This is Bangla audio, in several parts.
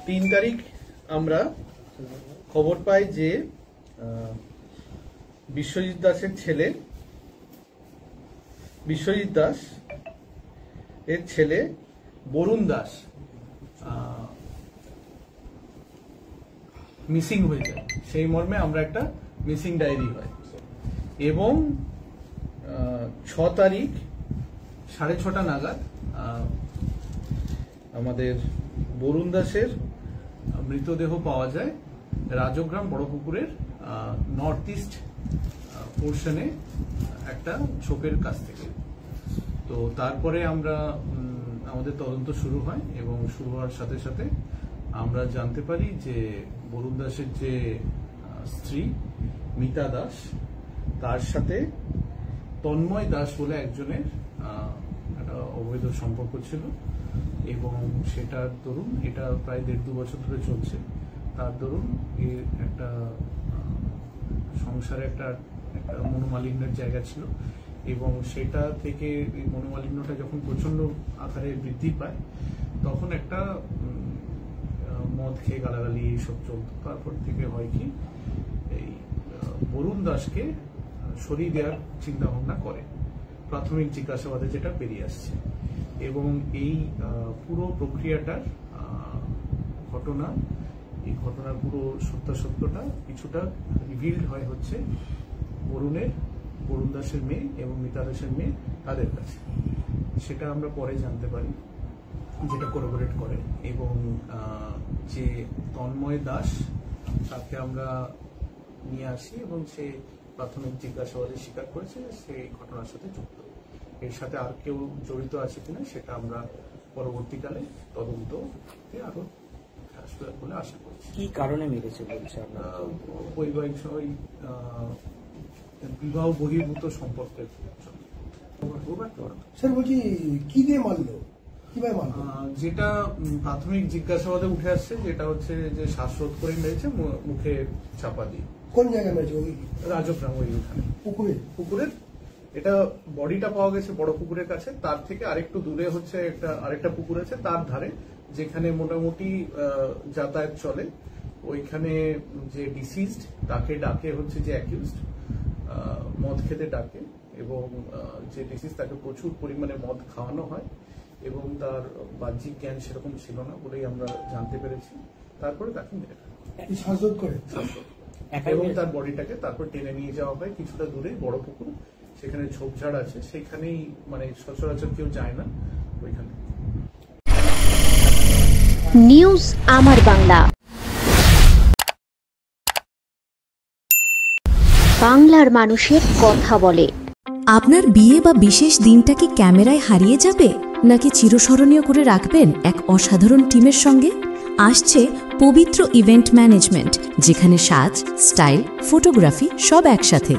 3 তারিখ আমরা খবর পাই যে বিশ্বজিৎ দাসের ছেলে বিশ্বজিৎ দাস এর ছেলে বরুণ দাস মিসিং হয়ে যায়। সেই মর্মে আমরা একটা মিসিং ডায়েরি হয় এবং 6 তারিখ 6:30 নাগাদ আমাদের বরুণ দাসের মৃতদেহ পাওয়া যায় রাজগ্রাম বড়পুকুরের নর্থ ইস্ট পোর্শনে একটা ঝোপের কাছ থেকে। তো তারপরে আমরা আমাদের তদন্ত শুরু হয় এবং শুরু হওয়ার সাথে সাথে আমরা জানতে পারি যে বরুণ দাসের যে স্ত্রী মিতা দাস তার সাথে তন্ময় দাস বলে একজনের একটা অবৈধ সম্পর্ক ছিল এবং সেটার দরুন এটা প্রায় 1.5-2 বছর ধরে চলছে। তার দরুন এর একটা সংসারে একটা মনোমালিন্যের জায়গা ছিল এবং সেটা থেকে এই মনোমালিন্যটা যখন প্রচন্ড আকারে বৃদ্ধি পায় তখন একটা মদ খেয়ে গালাগালি এইসব চলত। তারপর থেকে হয় কি এই বরুণ দাসকে সরিয়ে দেওয়ার চিন্তা ভাবনা করে প্রাথমিক জিজ্ঞাসাবাদে যেটা বেরিয়ে আসছে এবং এই পুরো প্রক্রিয়াটার এই ঘটনার পুরো সত্যাসত্যটা কিছুটা রিভিলড হয় হচ্ছে বরুণ দাসের মেয়ে এবং মিতা দাসের মেয়ে তাদের কাছে। সেটা আমরা পরে জানতে পারি যেটা কোলাবোরেট করে এবং যে তন্ময় দাস তাকে আমরা নিয়ে আসি এবং সে প্রাথমিক জিজ্ঞাসাবাদে স্বীকার করেছে সেই ঘটনার সাথে যুক্ত। এর সাথে আর কেউ জড়িত আছে কিনা সেটা আমরা পরবর্তীকালে তদন্ততে আরো আসবে বলে আশা করছি। কি কারণে মেরেছে বলছে আপনারা? বৈবাহিক বিবাহ বহির্ভূত সম্পর্কের স্যার বলছি কি দিয়ে মারলো, কিভাবে মারলো? যেটা প্রাথমিক জিজ্ঞাসাবাদে উঠে আসছে যেটা হচ্ছে যে শ্বাসরোধ করে মেরেছে মুখে চাপা দিয়ে। কোন জায়গায় মেরেছে? ওই রাজগ্রাম ওইখানে পুকুরের এটা বডিটা পাওয়া গেছে বড় পুকুরের কাছে, তার থেকে আরেকটু দূরে হচ্ছে আরেকটা পুকুর আছে তার ধারে যেখানে মোটামুটি যাতায়াত চলে। ওইখানে যে ডিসিজড তাকে ডাকে হচ্ছে যে অ্যাকিউজড মদ খেতে ডাকে এবং যে ডিসিজ তাকে প্রচুর পরিমাণে মদ খাওয়ানো হয় এবং তার বাহ্যিক জ্ঞান সেরকম ছিল না বলেই আমরা জানতে পেরেছি। তারপরে তাকে মেরে এবং তার বডিটাকে তারপর টেনে নিয়ে যাওয়া হয় কিছুটা দূরে বড় পুকুর, সেখানে ঝোপঝাড় আছে, সেখানেই মানে সচরাচর কেউ যায় না ওইখানে। নিউজ আমার বাংলা, বাংলার মানুষের কথা বলে। আপনার বিয়ে বা বিশেষ দিনটা কি ক্যামেরায় হারিয়ে যাবে নাকি চিরস্মরণীয় করে রাখবেন এক অসাধারণ টিমের সঙ্গে? আসছে পবিত্র ইভেন্ট ম্যানেজমেন্ট, যেখানে সাজ, স্টাইল, ফটোগ্রাফি সব একসাথে।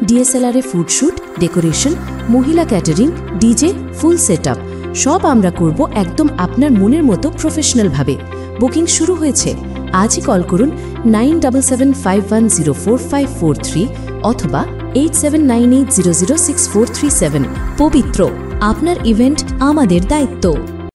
ডিএসএলআর এ ফুডশুট, ডেকোরেশন, মহিলা ক্যাটারিং, ডিজে, ফুল সেটআপ সব আমরা করব একদম আপনার মনের মতো প্রফেশনালভাবে। বুকিং শুরু হয়েছে। আজই কল করুন 9775104543 অথবা 8798006437। পবিত্র, আপনার ইভেন্ট আমাদের দায়িত্ব।